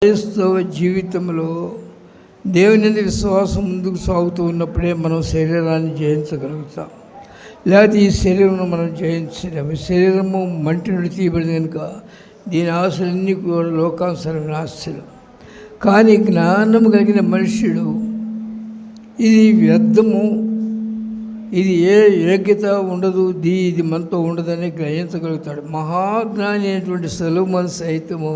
క్రైస్తవ జీవితంలో దేవుని యందు విశ్వాసం ముందుకు సాగుతూ ఉన్నప్పుడే మనం శరీరాన్ని జయించగలుగుతాం. లేకపోతే ఈ శరీరం మనం జయించలేము. శరీరము మంటి నుండి తీయబడింది కనుక దీని ఆశలన్నీ కూడా లోకానుసరమైన ఆశలు. కానీ జ్ఞానం కలిగిన మనుష్యుడు ఇది వ్యర్థము, ఇది ఏ యోగ్యత ఉండదు, ఇది మనతో ఉండదని గ్రహించగలుగుతాడు. మహాజ్ఞాని అయినటువంటి సొలొమోను సైతము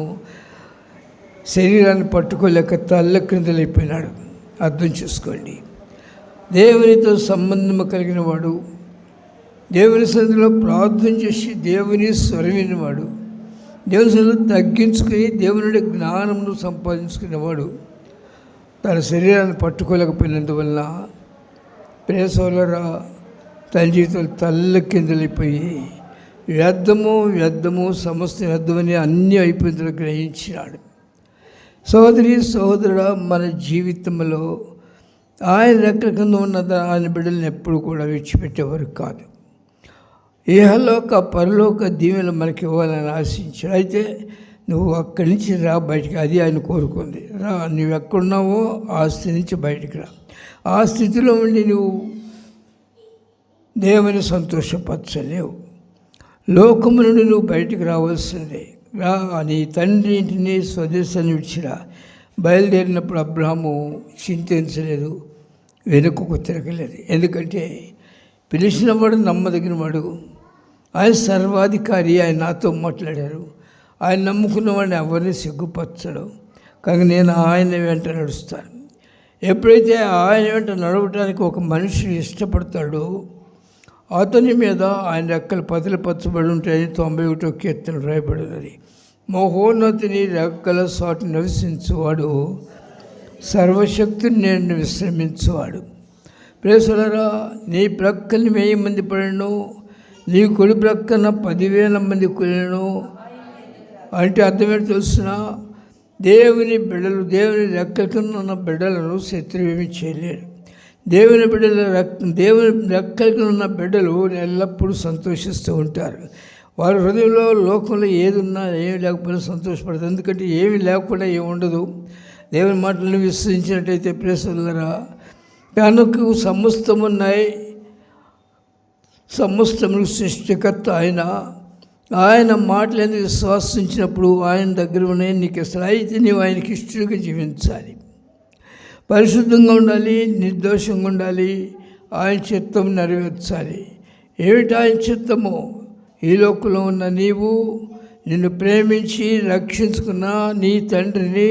శరీరాన్ని పట్టుకోలేక తల్లక్రిందలైపోయినాడు. అర్థం చేసుకోండి. దేవునితో సంబంధం కలిగిన వాడు, దేవుని సన్నిధిలో ప్రార్థన చేసి దేవుని స్వరం విన్నవాడు, దేవుని సన్నిధిలో తగ్గించుకుని దేవుని జ్ఞానమును సంపాదించుకునేవాడు తన శరీరాన్ని పట్టుకోలేకపోయినందువల్ల ప్రేసోలరా తన జీవితంలో తల్లకిందలైపోయి వ్యర్థము సమస్త వ్యర్థమని అన్నీ అయిపోయిందో గ్రహించినాడు. సోదరి సోదరుడా, మన జీవితంలో ఆయన రెక్కల కింద ఉన్న ఆయన బిడ్డలను ఎప్పుడు కూడా విడిచిపెట్టేవారు కాదు. ఇహలోక పరలోక దీవెనలు మనకి ఇవ్వాలని ఆశించాడు. అయితే నువ్వు అక్కడి నుంచి రా బయటికి, అది ఆయన కోరుకుంది. రా, నువ్వు ఎక్కడున్నావో ఆ స్థితి నుంచి బయటికి రా. ఆ స్థితిలో ఉండి నువ్వు దేవుని సంతోషపరచలేవు. లోకము నుండి నువ్వు బయటికి రావాల్సిందే. రా, నీ తండ్రి ఇంటిని స్వదేశాన్ని విడిచిరా. బయలుదేరినప్పుడు అబ్రాహాము చింతించలేదు, వెనుకకు తిరగలేదు. ఎందుకంటే పిలిచినవాడు నమ్మదగిన వాడు, ఆయన సర్వాధికారి, ఆయన నాతో మాట్లాడారు. ఆయన నమ్ముకున్నవాడిని ఎవరిని సిగ్గుపరచడు. కానీ నేను ఆయన వెంట నడుస్తాను. ఎప్పుడైతే ఆయన వెంట నడవటానికి ఒక మనిషి ఇష్టపడతాడో అతని మీద ఆయన రెక్కలు పతలపరచబడి ఉంటాయని 91వ కీర్తన రాయబడినది. మహోన్నతిని రెక్కల సాటి నివసించువాడు, సర్వశక్తిని నేను విశ్రమించువాడు. ప్రేసలరా, నీ ప్రక్కని 1000 మంది పడను, నీ కుడి ప్రక్కన 10,000 మంది కూలిను. అంటే అర్థమేంటి తెలుసిన? దేవుని బిడ్డలు, దేవుని రెక్కల కింద ఉన్న బిడ్డలను శత్రువేమీ చేయలేరు. దేవుని రెక్కలకి ఉన్న బిడ్డలు ఎల్లప్పుడూ సంతోషిస్తూ ఉంటారు. వారి హృదయంలో లోకంలో ఏది ఉన్నా ఏమి లేకపోయినా సంతోషపడతారు. ఎందుకంటే ఏమి లేకుండా ఏమి ఉండదు. దేవుని మాటలను విశ్వసించినట్టయితే ప్రేసలరా, తనకు సమస్తమున్నాయి, సమస్తములకు సృష్టికర్త ఆయన మాటలను విశ్వాసించినప్పుడు ఆయన దగ్గర ఉన్నాయి నీకు ఇస్తాడు. అయితే నీవు ఆయనకి ఇష్టంగా జీవించాలి, పరిశుద్ధంగా ఉండాలి, నిర్దోషంగా ఉండాలి, ఆయన చిత్తం నెరవేర్చాలి. ఏమిటి ఆయన చిత్తము? ఈ లోకంలో ఉన్న నీవు నిన్ను ప్రేమించి రక్షించుకున్న నీ తండ్రిని